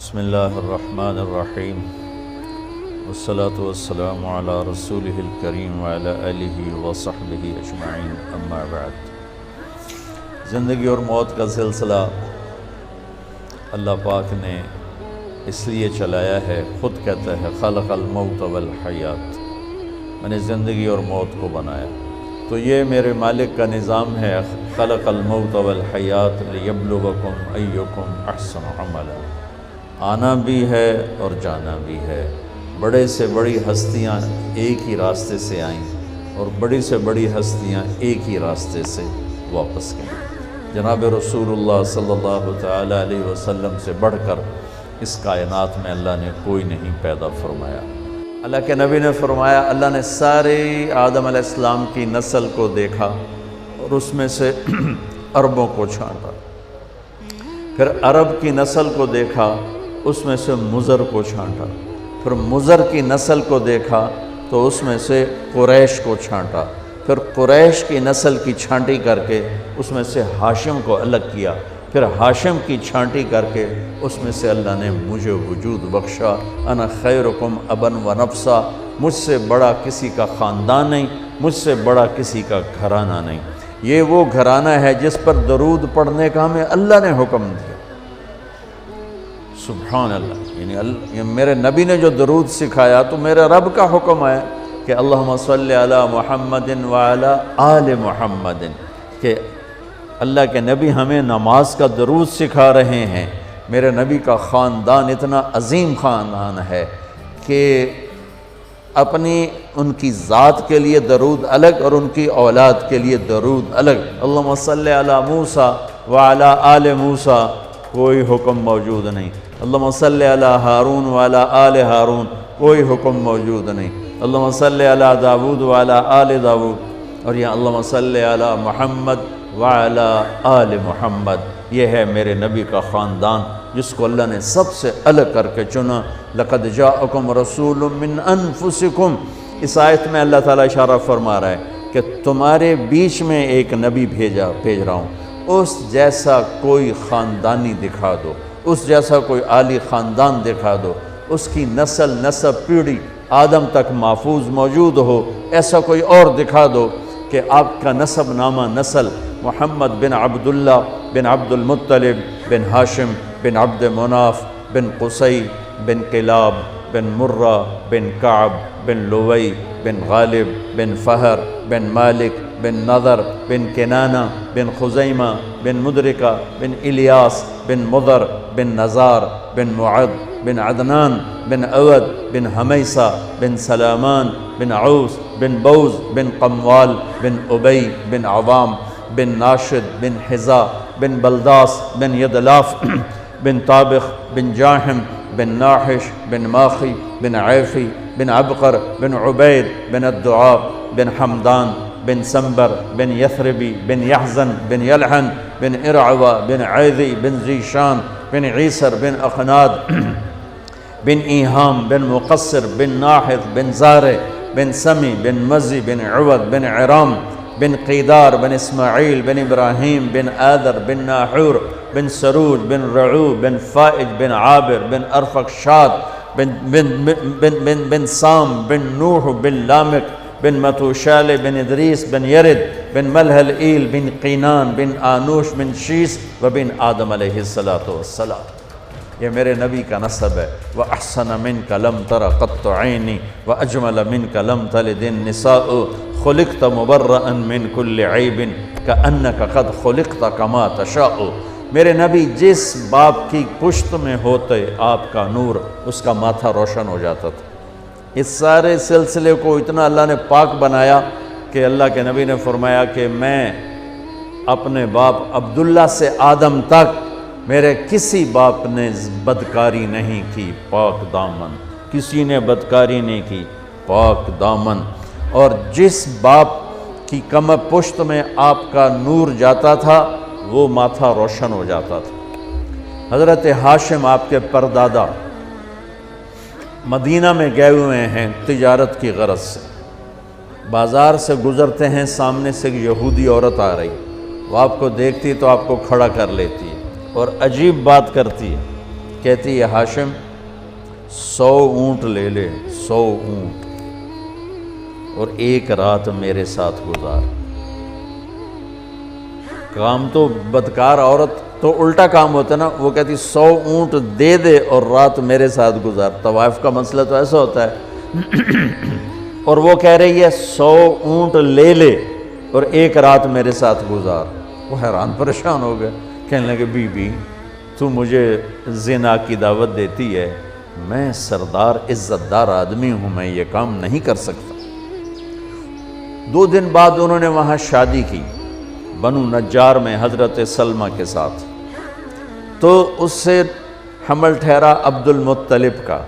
بسم اللہ الرحمن الرحیم والصلاة والسلام علی رسولہ الکریم وعلی آلہ وصحبہ اجمعین اما بعد۔ زندگی اور موت کا سلسلہ اللہ پاک نے اس لیے چلایا ہے، خود کہتا ہے خلق الموت والحیات، میں نے زندگی اور موت کو بنایا، تو یہ میرے مالک کا نظام ہے، خلق الموت والحیات لیبلوکم ایکم احسن عملا، آنا بھی ہے اور جانا بھی ہے۔ بڑے سے بڑی ہستیاں ایک ہی راستے سے آئیں اور بڑی سے بڑی ہستیاں ایک ہی راستے سے واپس گئیں۔ جناب رسول اللہ صلی اللہ تعالیٰ علیہ وسلم سے بڑھ کر اس کائنات میں اللہ نے کوئی نہیں پیدا فرمایا۔ اللہ کے نبی نے فرمایا، اللہ نے سارے آدم علیہ السلام کی نسل کو دیکھا اور اس میں سے عربوں کو چھانٹا، پھر عرب کی نسل کو دیکھا، اس میں سے مضر کو چھانٹا، پھر مضر کی نسل کو دیکھا تو اس میں سے قریش کو چھانٹا، پھر قریش کی نسل کی چھانٹی کر کے اس میں سے ہاشم کو الگ کیا، پھر ہاشم کی چھانٹی کر کے اس میں سے اللہ نے مجھے وجود بخشا۔ انا خیرکم ابا و نفسا، مجھ سے بڑا کسی کا خاندان نہیں، مجھ سے بڑا کسی کا گھرانہ نہیں۔ یہ وہ گھرانہ ہے جس پر درود پڑھنے کا ہمیں اللہ نے حکم دیا۔ سبحان اللہ، یعنی میرے نبی نے جو درود سکھایا تو میرے رب کا حکم ہے کہ اللہم صلی علی محمد وعلی آل محمد، کہ اللہ کے نبی ہمیں نماز کا درود سکھا رہے ہیں۔ میرے نبی کا خاندان اتنا عظیم خاندان ہے کہ اپنی ان کی ذات کے لیے درود الگ اور ان کی اولاد کے لیے درود الگ۔ اللہم صلی علی موسیٰ وعلی آل موسیٰ، کوئی حکم موجود نہیں۔ اللہم صلی علی ہارون وعلی آل ہارون، کوئی حکم موجود نہیں۔ اللہم صلی علی داود وعلی آل داود، اور یہ اللہم صلی علی محمد وعلی آل محمد۔ یہ ہے میرے نبی کا خاندان جس کو اللہ نے سب سے الگ کر کے چنا۔ لقد جاءکم رسول من انفسکم، اس آیت میں اللہ تعالیٰ اشارہ فرما رہا ہے کہ تمہارے بیچ میں ایک نبی بھیج رہا ہوں، اس جیسا کوئی خاندانی دکھا دو، اس جیسا کوئی عالی خاندان دکھا دو، اس کی نسل نسب پیڑھی آدم تک محفوظ موجود ہو، ایسا کوئی اور دکھا دو کہ آپ کا نسب نامہ نسل محمد بن عبداللہ بن عبد المطلب بن ہاشم بن عبد مناف بن قصی بن کلاب بن مرہ بن کعب بن لوی بن غالب بن فہر بن مالک بن نضر بن کنانہ بن خزیمہ بن مدرکہ بن الیاس بن مضر بن نزار بن معد بن عدنان بن عود بن حمیسہ بن سلامان بن عوس بن بوز بن قموال بن ابی بن عوام بن ناشد بن حزا بن بلداس بن یدلاف بن طابخ بن جاحم بن ناحش بن ماخی بن عیفی بن عبقر بن عبید بن الدعاب بن حمدان بن سنبر بن یثربی بن یحزن بن یلحن بن ارعوہ بن عیذی بن زیشان بن عیسر بن اخناد بن ایہام بن مقصر بن ناحث بن زارع بن سمی بن مزی بن عوض بن عرام بن قیدار بن اسماعیل بن ابراہیم بن آدر بن ناحور بن سروج بن رعو بن فائج بن عابر بن ارفقشاد بن سام بن نوح بن لامک بن متوشال بن ادریس بن یرد بن ملحل بن قینان بن آنوش بن شیس و بن آدم علیہ السلام۔ یہ میرے نبی کا نسب ہے۔ وَأَحْسَنَ مِنْكَ لَمْ تَرَ قَطُّ عَيْنِي وَأَجْمَلَ مِنْكَ لَمْ تَلِدِ النِّسَاءُ خُلِقْتَ مُبَرَّأً مِنْ كُلِّ عَيْبٍ كَأَنَّكَ قَدْ خُلِقْتَ كَمَا تَشَاءُ۔ میرے نبی جس باپ کی پشت میں ہوتے آپ کا نور، اس کا ماتھا روشن ہو جاتا تھا۔ اس سارے سلسلے کو اتنا اللہ نے پاک بنایا کہ اللہ کے نبی نے فرمایا کہ میں اپنے باپ عبداللہ سے آدم تک میرے کسی باپ نے بدکاری نہیں کی، پاک دامن، کسی نے بدکاری نہیں کی، پاک دامن۔ اور جس باپ کی کمر پشت میں آپ کا نور جاتا تھا وہ ماتھا روشن ہو جاتا تھا۔ حضرت ہاشم آپ کے پردادا مدینہ میں گئے ہوئے ہیں تجارت کی غرض سے، بازار سے گزرتے ہیں، سامنے سے ایک یہودی عورت آ رہی، وہ آپ کو دیکھتی تو آپ کو کھڑا کر لیتی ہے اور عجیب بات کرتی ہے کہتی ہے ہاشم 100 اونٹ لے لے، 100 اونٹ، اور ایک رات میرے ساتھ گزار۔ کام تو بدکار عورت تو الٹا کام ہوتا ہے نا، وہ کہتی 100 اونٹ دے دے اور رات میرے ساتھ گزار۔ طوائف کا مسئلہ تو ایسا ہوتا ہے، اور وہ کہہ رہی ہے 100 اونٹ لے لے اور ایک رات میرے ساتھ گزار۔ وہ حیران پریشان ہو گئے، کہنے لگے بی بی تو مجھے زنا کی دعوت دیتی ہے، میں سردار عزت دار آدمی ہوں، میں یہ کام نہیں کر سکتا۔ 2 دن بعد انہوں نے وہاں شادی کی بنو نجار میں حضرت سلمہ کے ساتھ، تو اس سے حمل ٹھہرا عبد المطلب کا،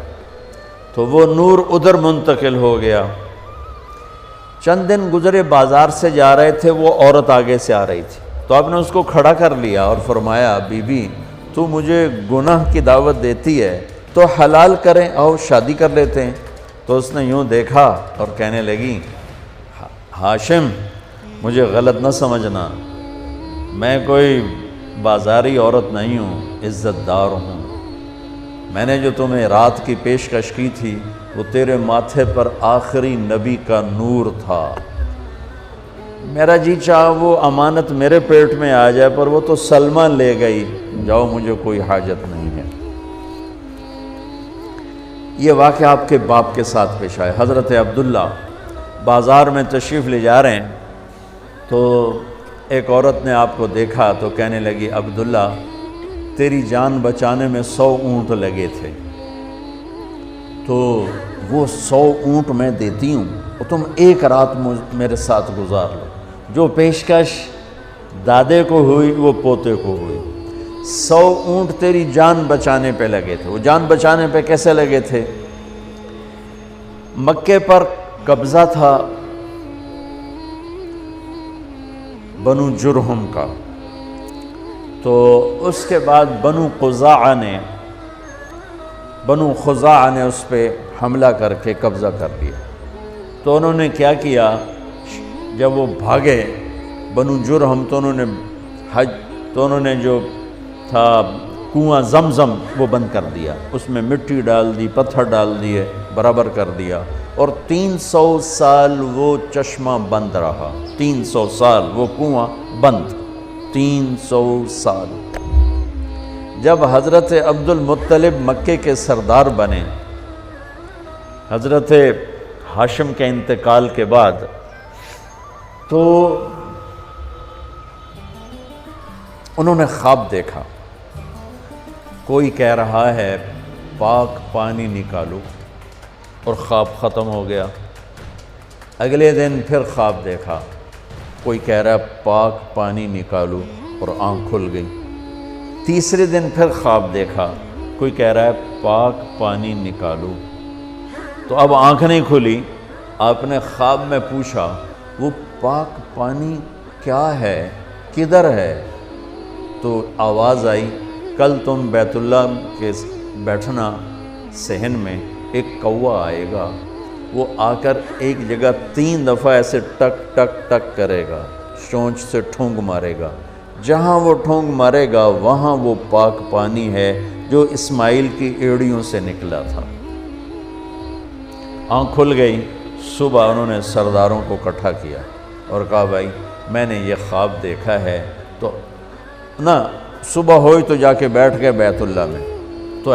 تو وہ نور ادھر منتقل ہو گیا۔ چند دن گزرے، بازار سے جا رہے تھے، وہ عورت آگے سے آ رہی تھی، تو آپ نے اس کو کھڑا کر لیا اور فرمایا بی بی تو مجھے گناہ کی دعوت دیتی ہے تو حلال کریں، آؤ شادی کر لیتے ہیں۔ تو اس نے یوں دیکھا اور کہنے لگی ہاشم مجھے غلط نہ سمجھنا، میں کوئی بازاری عورت نہیں ہوں، عزت دار ہوں۔ میں نے جو تمہیں رات کی پیشکش کی تھی وہ تیرے ماتھے پر آخری نبی کا نور تھا، میرا جی چاہا وہ امانت میرے پیٹ میں آ جائے، پر وہ تو سلمہ لے گئی، جاؤ مجھے کوئی حاجت نہیں ہے۔ یہ واقعہ آپ کے باپ کے ساتھ پیش آئے۔ حضرت عبداللہ بازار میں تشریف لے جا رہے ہیں، تو ایک عورت نے آپ کو دیکھا تو کہنے لگی عبداللہ تیری جان بچانے میں 100 اونٹ لگے تھے، تو وہ 100 اونٹ میں دیتی ہوں اور تم ایک رات میرے ساتھ گزار لو۔ جو پیشکش دادے کو ہوئی وہ پوتے کو ہوئی۔ 100 اونٹ تیری جان بچانے پہ لگے تھے۔ وہ جان بچانے پہ کیسے لگے تھے؟ مکے پر قبضہ تھا بنو جرہم کا، تو اس کے بعد بنو خزاعہ نے اس پہ حملہ کر کے قبضہ کر لیا۔ تو انہوں نے کیا کیا، جب وہ بھاگے بنو جرہم تو انہوں نے جو تھا کنواں زمزم وہ بند کر دیا، اس میں مٹی ڈال دی، پتھر ڈال دیے، برابر کر دیا، اور 300 سال وہ چشمہ بند رہا۔ 300 سال وہ کنواں بند، 300 سال۔ جب حضرت عبد المطلب مکے کے سردار بنے، حضرت ہاشم کے انتقال کے بعد، تو انہوں نے خواب دیکھا، کوئی کہہ رہا ہے پاک پانی نکالو، اور خواب ختم ہو گیا۔ اگلے دن پھر خواب دیکھا، کوئی کہہ رہا ہے پاک پانی نکالو، اور آنکھ کھل گئی۔ تیسرے دن پھر خواب دیکھا، کوئی کہہ رہا ہے پاک پانی نکالو، تو اب آنکھ نہیں کھلی۔ آپ نے خواب میں پوچھا وہ پاک پانی کیا ہے، کدھر ہے؟ تو آواز آئی کل تم بیت اللہ کے بیٹھنا صحن میں، ایک کوا آئے گا، وہ آ کر ایک جگہ 3 دفعہ ایسے ٹک ٹک ٹک کرے گا، چونچ سے ٹھونگ مارے گا، جہاں وہ ٹھونگ مارے گا وہاں وہ پاک پانی ہے جو اسماعیل کی ایڑیوں سے نکلا تھا۔ آنکھ کھل گئی۔ صبح انہوں نے سرداروں کو اکٹھا کیا اور کہا بھائی میں نے یہ خواب دیکھا ہے، تو نہ صبح ہوئی تو جا کے بیٹھ گئے بیت اللہ میں، تو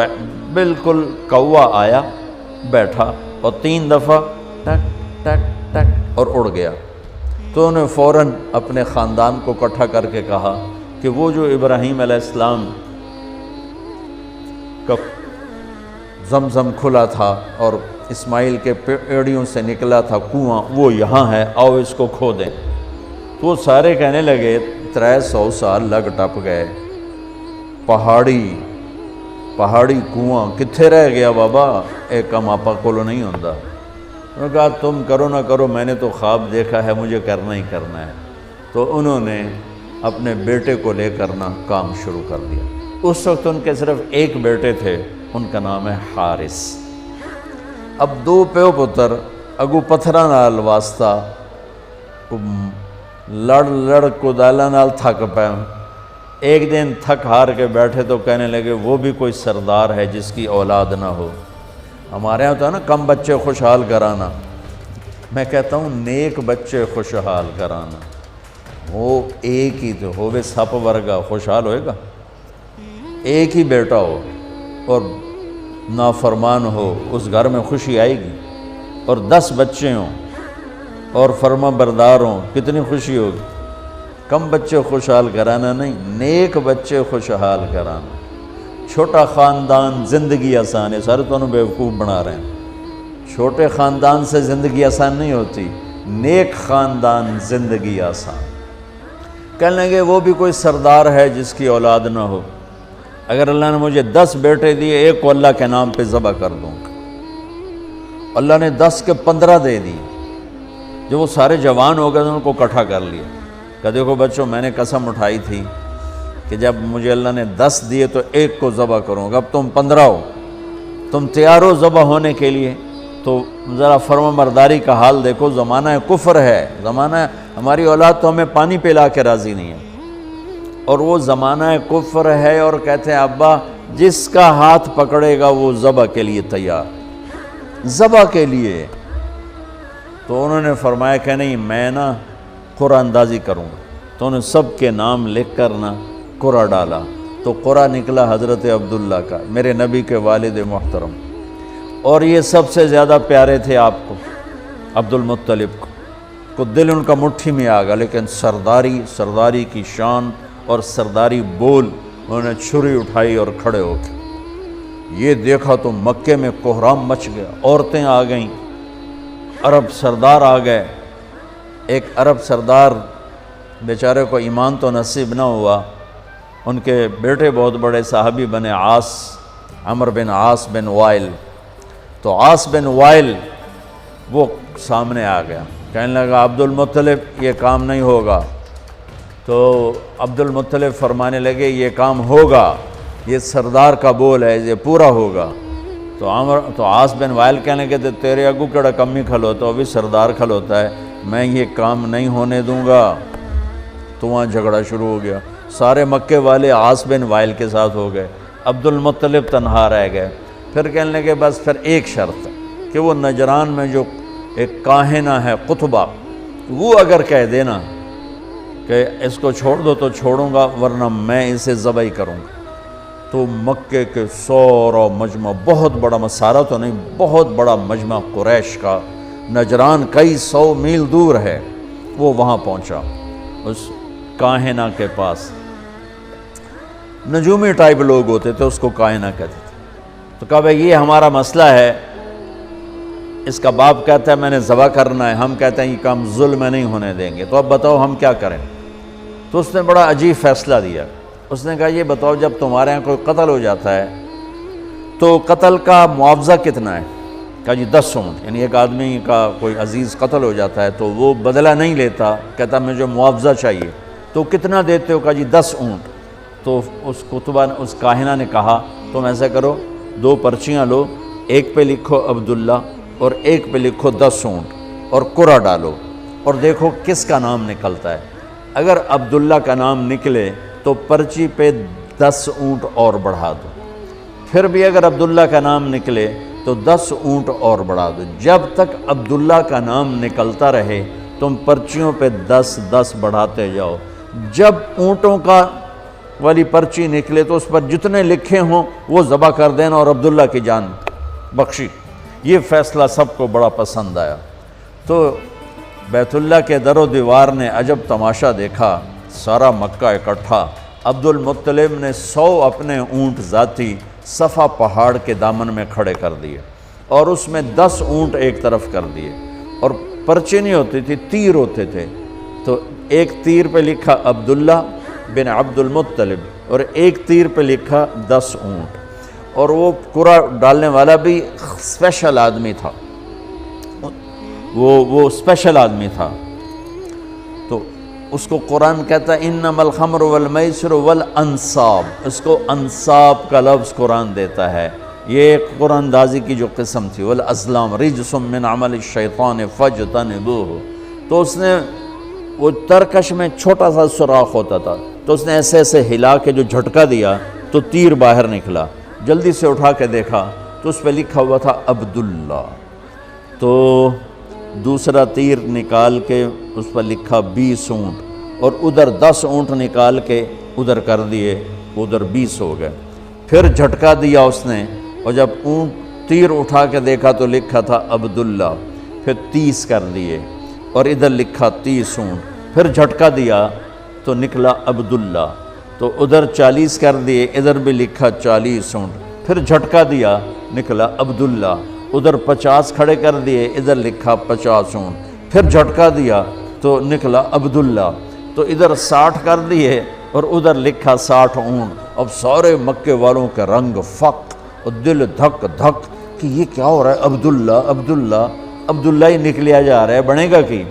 بالکل کوا آیا، بیٹھا، اور 3 دفعہ ٹک ٹک ٹک اور اڑ گیا۔ تو انہوں نے فوراً اپنے خاندان کو اکٹھا کر کے کہا کہ وہ جو ابراہیم علیہ السلام کا زمزم کھلا تھا اور اسماعیل کے ایڑیوں سے نکلا تھا کنواں، وہ یہاں ہے، آؤ اس کو کھو دیں۔ تو وہ سارے کہنے لگے 300 سال لگ ٹپ گئے، پہاڑی کنواں کتھے رہ گیا بابا، ایک کم آپا کولو نہیں ہوندہ۔ انہوں نے کہا تم کرو نہ کرو، میں نے تو خواب دیکھا ہے، مجھے کرنا ہی کرنا ہے۔ تو انہوں نے اپنے بیٹے کو لے کرنا کام شروع کر دیا۔ اس وقت ان کے صرف ایک بیٹے تھے، ان کا نام ہے حارث۔ اب 2 پیو پتر اگو پتھراں نال واسطہ لڑ کدالاں نال تھک پے، ایک دن تھک ہار کے بیٹھے تو کہنے لگے وہ بھی کوئی سردار ہے جس کی اولاد نہ ہو۔ ہمارے یہاں تو ہے نا کم بچے خوشحال کرانا، میں کہتا ہوں نیک بچے خوشحال کرانا، وہ ایک ہی تو ہوئے سپ ورگا خوشحال ہوئے گا؟ ایک ہی بیٹا ہو اور نافرمان ہو، اس گھر میں خوشی آئے گی؟ اور 10 بچے ہوں اور فرما بردار ہوں، کتنی خوشی ہوگی؟ کم بچے خوشحال کرانا نہیں، نیک بچے خوشحال کرانا۔ چھوٹا خاندان زندگی آسان ہے، سارے تو انہوں بیوقوف بنا رہے ہیں۔ چھوٹے خاندان سے زندگی آسان نہیں ہوتی، نیک خاندان زندگی آسان۔ کہنے لگے وہ بھی کوئی سردار ہے جس کی اولاد نہ ہو، اگر اللہ نے مجھے 10 بیٹے دیے، ایک کو اللہ کے نام پہ ذبح کر دوں گا۔ اللہ نے 10 کے 15 دے دی، جب وہ سارے جوان ہو گئے تو ان کو اکٹھا کر لیا کہ دیکھو بچوں، میں نے قسم اٹھائی تھی کہ جب مجھے اللہ نے 10 دیے تو ایک کو ذبح کروں گا، اب تم 15 ہو، تم تیار ہو ذبح ہونے کے لیے؟ تو ذرا فرما برداری کا حال دیکھو، زمانہ کفر ہے، زمانہ ہماری اولاد تو ہمیں پانی پلا کے راضی نہیں ہے، اور وہ زمانہ کفر ہے، اور کہتے ہیں ابا جس کا ہاتھ پکڑے گا وہ ذبح کے لیے تیار، ذبح کے لیے۔ تو انہوں نے فرمایا کہ نہیں، میں نا قرآن اندازی کروں گا، تو انہوں نے سب کے نام لکھ کر نا قرآن ڈالا، تو قرآن نکلا حضرت عبداللہ کا، میرے نبی کے والد محترم، اور یہ سب سے زیادہ پیارے تھے آپ کو، عبد المطلب کو دل ان کا مٹھی میں آ گیا، لیکن سرداری کی شان اور سرداری بول، انہوں نے چھری اٹھائی اور کھڑے ہو کے یہ دیکھا تو مکے میں کوہرام مچ گیا، عورتیں آ گئیں، عرب سردار آ گئے۔ ایک عرب سردار بیچارے کو ایمان تو نصیب نہ ہوا، ان کے بیٹے بہت بڑے صحابی بنے، عمر بن عاص بن وائل، تو عاص بن وائل وہ سامنے آ گیا، کہنے لگا عبد المطلب یہ کام نہیں ہوگا، تو عبد المطلب فرمانے لگے یہ کام ہوگا، یہ سردار کا بول ہے، یہ پورا ہوگا۔ تو عاص بن وائل کہنے لگے تیرے اگو کیڑا کمی کھلوتا، وہ بھی سردار کھلوتا ہے، میں یہ کام نہیں ہونے دوں گا۔ تو وہاں جھگڑا شروع ہو گیا، سارے مکے والے عاص بن وائل کے ساتھ ہو گئے، عبد المطلب تنہا رہ گئے۔ پھر کہنے لگے بس پھر ایک شرط ہے کہ وہ نجران میں جو ایک کاہنہ ہے قطبہ، وہ اگر کہہ دینا کہ اس کو چھوڑ دو تو چھوڑوں گا، ورنہ میں اسے ذبح کروں گا۔ تو مکے کے سورا مجمع، بہت بڑا مسارہ تو نہیں، بہت بڑا مجمع قریش کا، نجران کئی 100 میل دور ہے، وہ وہاں پہنچا اس کاہنہ کے پاس۔ نجومی ٹائپ لوگ ہوتے تھے، اس کو کاہنہ کہتے تھے۔ تو کہا بھائی یہ ہمارا مسئلہ ہے، اس کا باپ کہتا ہے میں نے ذبح کرنا ہے، ہم کہتے ہیں یہ کام ظلم نہیں ہونے دیں گے، تو اب بتاؤ ہم کیا کریں؟ تو اس نے بڑا عجیب فیصلہ دیا، اس نے کہا یہ بتاؤ جب تمہارے یہاں کوئی قتل ہو جاتا ہے تو قتل کا معاوضہ کتنا ہے؟ کہا جی 10 اونٹ، یعنی ایک آدمی کا کوئی عزیز قتل ہو جاتا ہے تو وہ بدلہ نہیں لیتا، کہتا مجھے معاوضہ چاہیے، تو کتنا دیتے ہو؟ کہا جی 10 اونٹ۔ تو اس کاہنہ نے کہا تم ایسا کرو، 2 پرچیاں لو، ایک پہ لکھو عبداللہ اور ایک پہ لکھو 10 اونٹ اور قرعہ ڈالو اور دیکھو کس کا نام نکلتا ہے۔ اگر عبداللہ کا نام نکلے تو پرچی پہ 10 اونٹ اور بڑھا دو، پھر بھی اگر عبداللہ کا نام نکلے تو 10 اونٹ اور بڑھا دو، جب تک عبداللہ کا نام نکلتا رہے تم پرچیوں پہ 10 بڑھاتے جاؤ، جب اونٹوں کا والی پرچی نکلے تو اس پر جتنے لکھے ہوں وہ ذبح کر دینا اور عبداللہ کی جان بخشی۔ یہ فیصلہ سب کو بڑا پسند آیا۔ تو بیت اللہ کے در و دیوار نے عجب تماشا دیکھا، سارا مکہ اکٹھا، عبد المطلب نے 100 اپنے اونٹ ذاتی صفا پہاڑ کے دامن میں کھڑے کر دیے اور اس میں 10 اونٹ ایک طرف کر دیے، اور پرچے نہیں ہوتی تھی، تیر ہوتے تھے، تو ایک تیر پہ لکھا عبداللہ بن عبد المطلب اور ایک تیر پہ لکھا 10 اونٹ، اور وہ قرعہ ڈالنے والا بھی اسپیشل آدمی تھا، وہ اسپیشل آدمی تھا۔ تو اس کو قرآن کہتا ہے انما الخمر والمیسر والانصاب، اس کو انصاب کا لفظ قرآن دیتا ہے، یہ ایک قرآن اندازی کی جو قسم تھی، والازلام رجس من عمل الشیطان فاجتنبوہ۔ تو اس نے وہ ترکش میں چھوٹا سا سوراخ ہوتا تھا، تو اس نے ایسے ایسے ہلا کے جو جھٹکا دیا تو تیر باہر نکلا۔ جلدی سے اٹھا کے دیکھا تو اس پہ لکھا ہوا تھا عبداللہ۔ تو دوسرا تیر نکال کے اس پر لکھا 20 اونٹ، اور ادھر 10 اونٹ نکال کے ادھر کر دیے، ادھر 20 ہو گئے۔ پھر جھٹکا دیا اس نے، اور جب اونٹ تیر اٹھا کے دیکھا تو لکھا تھا عبداللہ، پھر 30 کر دیے، اور ادھر لکھا 30 اونٹ۔ پھر جھٹکا دیا تو نکلا عبداللہ، تو ادھر 40 کر دیے، ادھر بھی لکھا 40 اونٹ۔ پھر جھٹکا دیا نکلا عبداللہ، ادھر 50 کھڑے کر دیے، ادھر لکھا 50 اونٹ۔ پھر جھٹکا دیا تو نکلا عبداللہ، تو ادھر 60 کر دیے اور ادھر لکھا 60 اونٹ۔ اب سارے مکے والوں کے رنگ فق اور دل دھک دھک کہ یہ کیا ہو رہا ہے، عبداللہ عبداللہ عبداللہ ہی نکلیا جا رہا ہے، بنے گا کی؟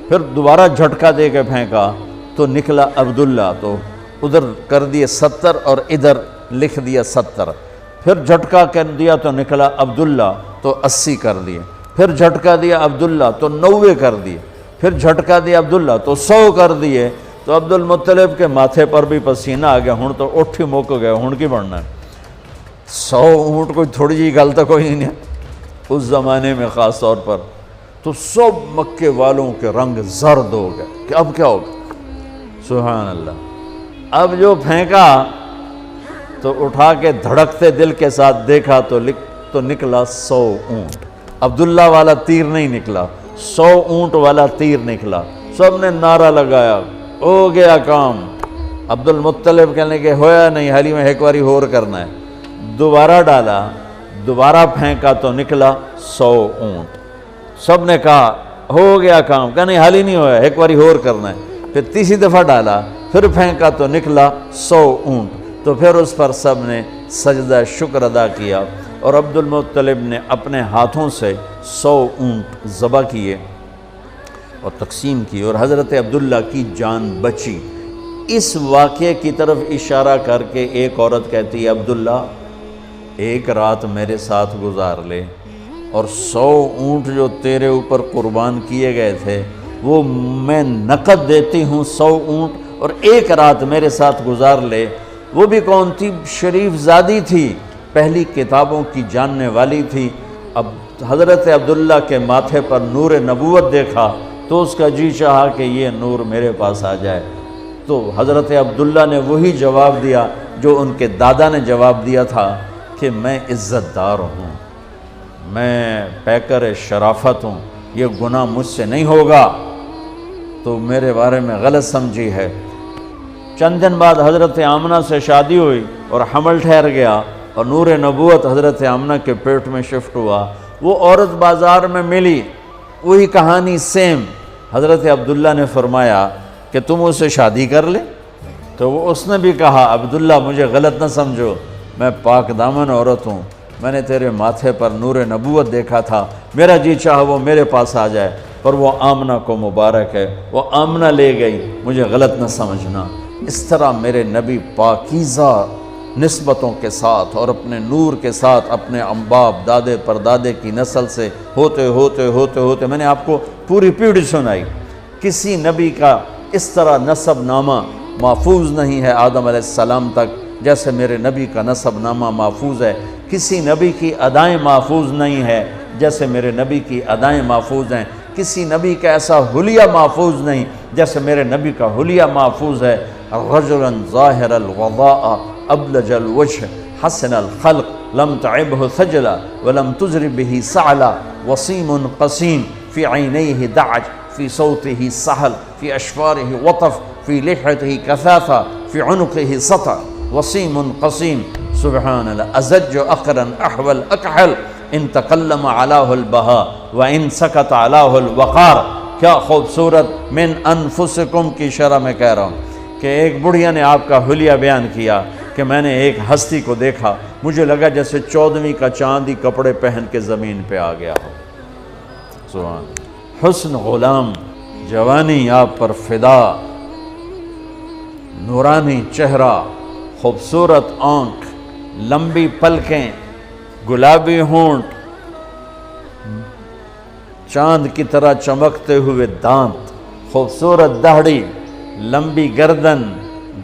پھر دوبارہ جھٹکا دے کے پھینکا تو نکلا عبداللہ، تو ادھر کر دیے 70 اور ادھر لکھ دیا 70۔ پھر جھٹکا کر دیا تو نکلا عبداللہ، تو 80 کر دیے۔ پھر جھٹکا دیا عبداللہ تو 90 کر دیے۔ پھر جھٹکا دیا عبداللہ تو 100 کر دیے۔ تو عبد المطلب کے ماتھے پر بھی پسینہ آ گیا، ہن تو اٹھ ہی مک گئے، ہن کی بڑھنا ہے؟ 100 اونٹ کوئی تھوڑی جی گل تو کوئی نہیں ہے اس زمانے میں خاص طور پر۔ تو سب مکے والوں کے رنگ زرد ہو گئے کہ اب کیا ہوگا؟ سبحان اللہ۔ اب جو پھینکا تو اٹھا کے دھڑکتے دل کے ساتھ دیکھا تو نکلا 100 اونٹ۔ عبداللہ والا تیر نہیں نکلا، 100 اونٹ والا تیر نکلا۔ سب نے نعرہ لگایا، ہو گیا کام۔ عبد المطلب کہنے کہ ہویا نہیں، حالی میں ایک باری اور کرنا ہے۔ دوبارہ ڈالا، دوبارہ پھینکا تو نکلا 100 اونٹ۔ سب نے کہا ہو گیا کام، کہا نہیں حالی نہیں ہویا، ایک باری اور کرنا ہے۔ پھر تیسری دفعہ ڈالا، پھر پھینکا تو نکلا 100 اونٹ۔ تو پھر اس پر سب نے سجدہ شکر ادا کیا، اور عبد المطلب نے اپنے ہاتھوں سے 100 اونٹ ذبح کیے اور تقسیم کی، اور حضرت عبداللہ کی جان بچی۔ اس واقعے کی طرف اشارہ کر کے ایک عورت کہتی ہے، عبداللہ ایک رات میرے ساتھ گزار لے، اور 100 اونٹ جو تیرے اوپر قربان کیے گئے تھے وہ میں نقد دیتی ہوں 100 اونٹ، اور ایک رات میرے ساتھ گزار لے۔ وہ بھی کون تھی؟ شریف زادی تھی، پہلی کتابوں کی جاننے والی تھی۔ اب حضرت عبداللہ کے ماتھے پر نور نبوت دیکھا تو اس کا جی چاہا کہ یہ نور میرے پاس آ جائے۔ تو حضرت عبداللہ نے وہی جواب دیا جو ان کے دادا نے جواب دیا تھا کہ میں عزت دار ہوں، میں پیکر شرافت ہوں، یہ گناہ مجھ سے نہیں ہوگا، تو میرے بارے میں غلط سمجھی ہے۔ چند دن بعد حضرت آمنہ سے شادی ہوئی اور حمل ٹھہر گیا، اور نور نبوت حضرت آمنہ کے پیٹ میں شفٹ ہوا۔ وہ عورت بازار میں ملی، وہی کہانی سیم۔ حضرت عبداللہ نے فرمایا کہ تم اس سے شادی کر لے، تو اس نے بھی کہا عبداللہ مجھے غلط نہ سمجھو، میں پاک دامن عورت ہوں، میں نے تیرے ماتھے پر نور نبوت دیکھا تھا، میرا جی چاہا وہ میرے پاس آ جائے، پر وہ آمنہ کو مبارک ہے، وہ آمنہ لے گئی، مجھے غلط نہ سمجھنا۔ اس طرح میرے نبی پاکیزہ نسبتوں کے ساتھ اور اپنے نور کے ساتھ اپنے باپ دادے پردادے کی نسل سے ہوتے ہوتے ہوتے ہوتے، میں نے آپ کو پوری پیڑھی سنائی، کسی نبی کا اس طرح نسب نامہ محفوظ نہیں ہے آدم علیہ السلام تک جیسے میرے نبی کا نسب نامہ محفوظ ہے، کسی نبی کی ادائیں محفوظ نہیں ہے جیسے میرے نبی کی ادائیں محفوظ ہیں، کسی نبی کا ایسا حلیہ محفوظ نہیں جیسے میرے نبی کا حلیہ محفوظ ہے۔ رجلا ظاہر الوضاء ابلج الوجه حسن الخلق لم تعبه ثجلا ولم تزر به سعلا وسيم قسيم في عينيه دعج في صوته سهل في أشفاره وطف في لحيته كثافة في عنقه سطع وسيم قسيم سبحان الله أزج أقرا أحول أكحل إن تكلم علاه البهاء وإن سكت علاه الوقار۔ کیا خوبصورت من انفسکم کی شرح میں کہہ رہا ہوں کہ ایک بڑھیا نے آپ کا حلیہ بیان کیا کہ میں نے ایک ہستی کو دیکھا، مجھے لگا جیسے 14ویں کا چاندی کپڑے پہن کے زمین پہ آ گیا ہو۔ سبحان حسن غلام، جوانی آپ پر فدا، نورانی چہرہ، خوبصورت آنکھ، لمبی پلکیں، گلابی ہونٹ، چاند کی طرح چمکتے ہوئے دانت، خوبصورت داڑھی، لمبی گردن،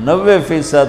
90%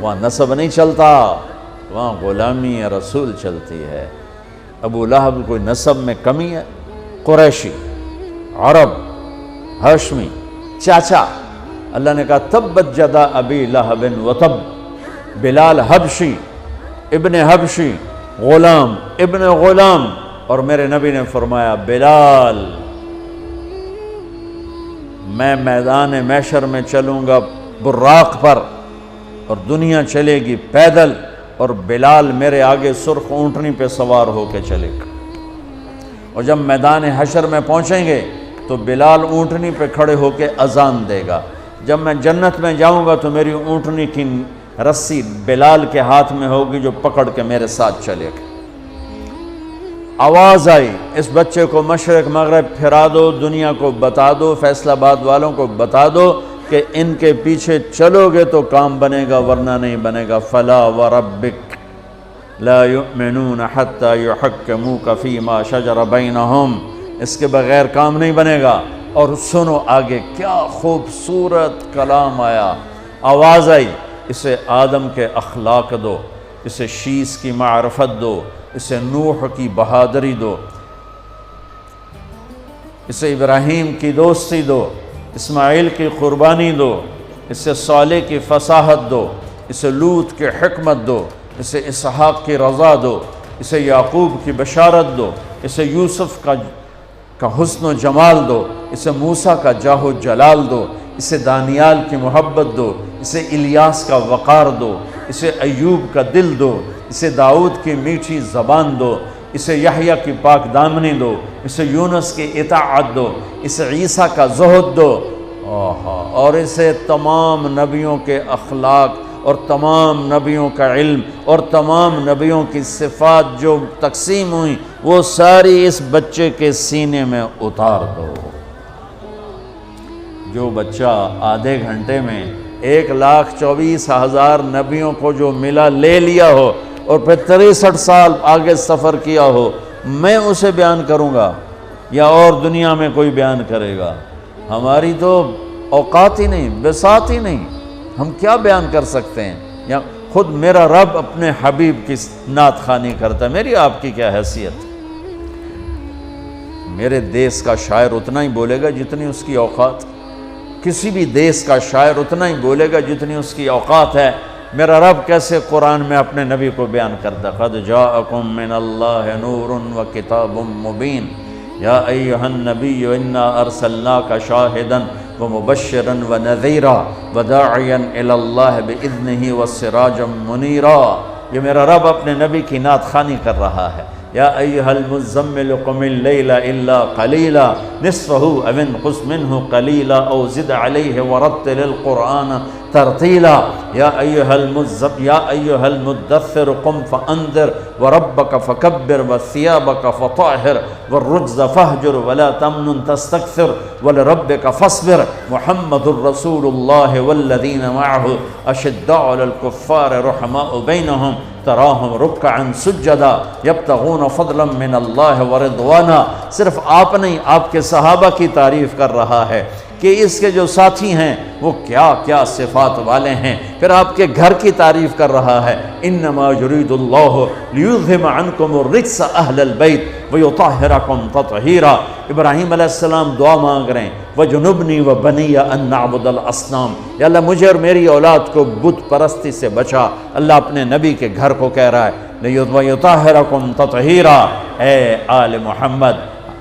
وہاں نسب نہیں چلتا، وہاں غلامی رسول چلتی ہے۔ ابو لہب کوئی نسب میں کمی ہے؟ قریشی، عرب، ہاشمی، چاچا۔ اللہ نے کہا تبت جدا ابی لہب وتب، بلال حبشی، ابن حبشی، غلام ابن غلام، اور میرے نبی نے فرمایا بلال میں میدان محشر میں چلوں گا براق پر اور دنیا چلے گی پیدل، اور بلال میرے آگے سرخ اونٹنی پہ سوار ہو کے چلے گا، اور جب میدان حشر میں پہنچیں گے تو بلال اونٹنی پہ کھڑے ہو کے اذان دے گا۔ جب میں جنت میں جاؤں گا تو میری اونٹنی کی رسی بلال کے ہاتھ میں ہوگی جو پکڑ کے میرے ساتھ چلے گا۔ آواز آئی اس بچے کو مشرق مغرب پھرا دو، دنیا کو بتا دو، فیصل آباد والوں کو بتا دو کہ ان کے پیچھے چلو گے تو کام بنے گا ورنہ نہیں بنے گا۔ فلا وربک لا یؤمنون حتی یحکموک فیما شجر بینہم، اس کے بغیر کام نہیں بنے گا۔ اور سنو آگے کیا خوبصورت کلام آیا، آواز آئی اسے آدم کے اخلاق دو، اسے شیس کی معرفت دو، اسے نوح کی بہادری دو، اسے ابراہیم کی دوستی دو، اسماعیل کی قربانی دو، اسے صالح کی فصاحت دو، اسے لوط کی حکمت دو، اسے اسحاق کی رضا دو، اسے یعقوب کی بشارت دو، اسے یوسف کا حسن و جمال دو، اسے موسیٰ کا جاہ و جلال دو، اسے دانیال کی محبت دو، اسے الیاس کا وقار دو، اسے ایوب کا دل دو، اسے داؤد کی میٹھی زبان دو، اسے یحییٰ کی پاک دامنی دو، اسے یونس کی اطاعت دو، اسے عیسیٰ کا زہد دو، اور اسے تمام نبیوں کے اخلاق اور تمام نبیوں کا علم اور تمام نبیوں کی صفات جو تقسیم ہوئیں وہ ساری اس بچے کے سینے میں اتار دو۔ جو بچہ آدھے گھنٹے میں 1,24,000 نبیوں کو جو ملا لے لیا ہو اور پھر 63 سال آگے سفر کیا ہو، میں اسے بیان کروں گا یا اور دنیا میں کوئی بیان کرے گا؟ ہماری تو اوقات ہی نہیں، بساط ہی نہیں، ہم کیا بیان کر سکتے ہیں؟ یا خود میرا رب اپنے حبیب کی نعت خوانی کرتا ہے، میری آپ کی کیا حیثیت؟ میرے دیس کا شاعر اتنا ہی بولے گا جتنی اس کی اوقات، کسی بھی دیس کا شاعر اتنا ہی بولے گا جتنی اس کی اوقات ہے۔ میرا رب کیسے قرآن میں اپنے نبی کو بیان کرتا، قد جاءکم من اللہ نور و کتاب مبین یا ایہا النبی انا ارسلناک شاہدا ومبشرا ونذیرا وداعیا الی اللہ باذنہ وسراجا منیرا۔ یہ میرا رب اپنے نبی کی نعت خوانی کر رہا ہے۔ یا ایہا المزمل قم اللیل الا قلیلا نصفہ او انقص منہ قلیلا او زد علیہ ورتل القرآن ترتیلا۔ یا ایہا المدثر قم فانذر وربک فکبر وثیابک فطہر والرجز فہجر ولا تمنن تستکثر ولربک فاصبر محمد الرسول اللہ والذین معہ اشداء علی الکفار رحماء بینہم تراہم رکعا سجدا یبتغون فضلا من اللہ ورضوانا۔ صرف آپ نہیں، آپ کے صحابہ کی تعریف کر رہا ہے کہ اس کے جو ساتھی ہیں وہ کیا کیا صفات والے ہیں، پھر آپ کے گھر کی تعریف کر رہا ہے۔ انما یرید اللہ لیذہب عنکم الرجس اہل البیت ویطہرکم تطہیرا۔ ابراہیم علیہ السلام دعا مانگ رہے ہیں وجنبنی وبنی ان نعبد الاصنام، یا اللہ مجھے اور میری اولاد کو بت پرستی سے بچا۔ اللہ اپنے نبی کے گھر کو کہہ رہا ہے ویطہرکم تطہیرا۔ اے آل محمد،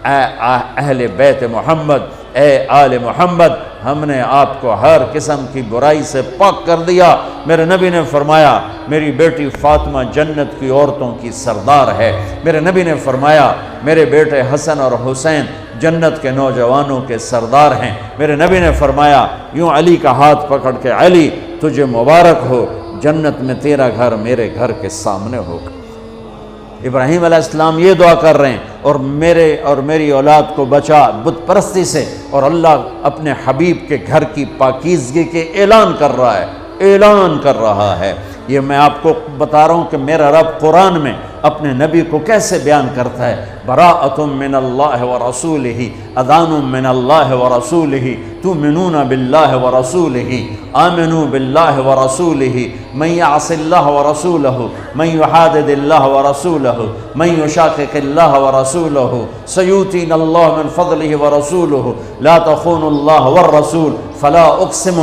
اے اہل بیت محمد، اے آل محمد، ہم نے آپ کو ہر قسم کی برائی سے پاک کر دیا۔ میرے نبی نے فرمایا میری بیٹی فاطمہ جنت کی عورتوں کی سردار ہے۔ میرے نبی نے فرمایا میرے بیٹے حسن اور حسین جنت کے نوجوانوں کے سردار ہیں۔ میرے نبی نے فرمایا یوں علی کا ہاتھ پکڑ کے علی تجھے مبارک ہو، جنت میں تیرا گھر میرے گھر کے سامنے ہوگا۔ ابراہیم علیہ السلام یہ دعا کر رہے ہیں اور میرے اور میری اولاد کو بچا بت پرستی سے، اور اللہ اپنے حبیب کے گھر کی پاکیزگی کے اعلان کر رہا ہے، اعلان کر رہا ہے۔ یہ میں آپ کو بتا رہا ہوں کہ میرا رب قرآن میں اپنے نبی کو کیسے بیان کرتا ہے، براءۃ من اللہ ورسولہ، اذان من اللہ ورسولہ، تؤمنون باللہ ورسولہ، آمنوا باللہ ورسولہ، من یعص اللہ ورسولہ، من یحادد اللہ ورسولہ، من یشاقق اللہ ورسولہ، سیؤتینا اللہ من فضلہ ورسولہ، لا تخونوا اللہ والرسول، فلا اقسم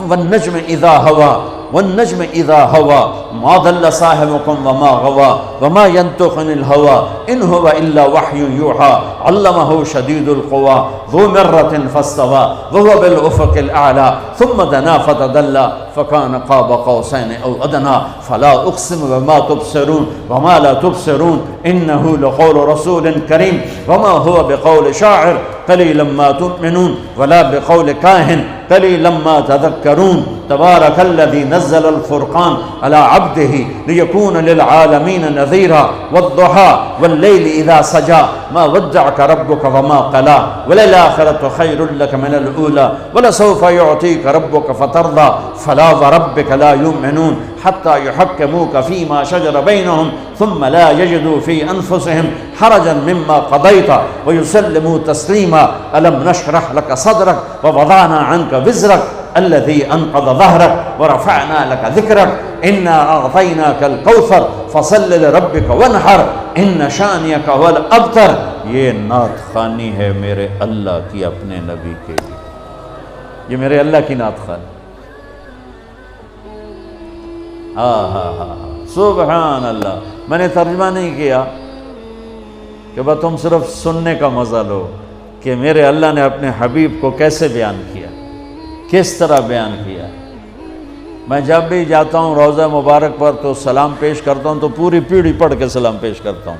والنجم اذا ہوا، والنجم اذا ہوا، ما ضل صاحبكم وما غوا، وما ينطق عن الهوى ان هو الا وحی یوحى، علمه شدید القوى، ذو مرة فاستوى، وهو بالافق الاعلى، ثم دنا فتدلى، فكان قاب قوسين او ادنى، فلا اقسم بما تبصرون وما لا تبصرون، انه لقول رسول کریم، وما هو بقول شاعر قلیلا ما تؤمنون، ولا بقول کاہن قلیلا ما تذکرون، تبارک الذی نزل الفرقان على عبده ليكون للعالمين نذيرا، والضحى والليل اذا سجى، ما ودعك ربك وما قلى، وللآخرة خير لك من الأولى، ولسوف يعطيك ربك فترضى، فلا وربك لا يؤمنون حتى يحكموك فيما شجر بينهم ثم لا يجدوا في أنفسهم حرجا مما قضيت ويسلموا تسليما، ألم نشرح لك صدرك ووضعنا عنك وزرك الذي أنقض ظهرك ورفعنا لك ذكرك، إنا أعطيناك الكوثر فصل لربك وانحر إن شانئك هو الأبتر۔ یہ نعت خوانی ہے میرے اللہ کی اپنے نبی کے لیے، یہ میرے اللہ کی نعت خوانی۔ سبحان اللہ۔ میں نے ترجمہ نہیں کیا کہ بس تم صرف سننے کا مزہ لو کہ میرے اللہ نے اپنے حبیب کو کیسے بیان کیا، کس طرح بیان کیا۔ میں جب بھی جاتا ہوں روضہ مبارک پر تو سلام پیش کرتا ہوں تو پوری پیڑھی پڑھ کے سلام پیش کرتا ہوں۔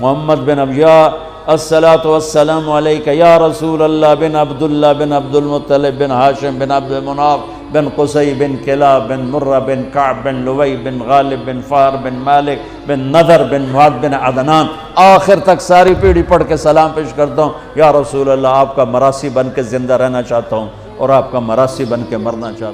محمد بن ابیا الصلاۃ والسلام علیک یا رسول اللہ بن عبداللہ بن عبد المطلب بن ہاشم بن عبد مناف بن قصی بن کلاب بن مرہ بن کعب بن لوی بن غالب بن فہر بن مالک بن نذر بن معد بن عدنان، آخر تک ساری پیڑھی پڑھ کے سلام پیش کرتا ہوں۔ یا رسول اللہ، آپ کا مراسی بن کے زندہ رہنا چاہتا ہوں اور آپ کا مراسی بن کے مرنا چاہتا ہوں۔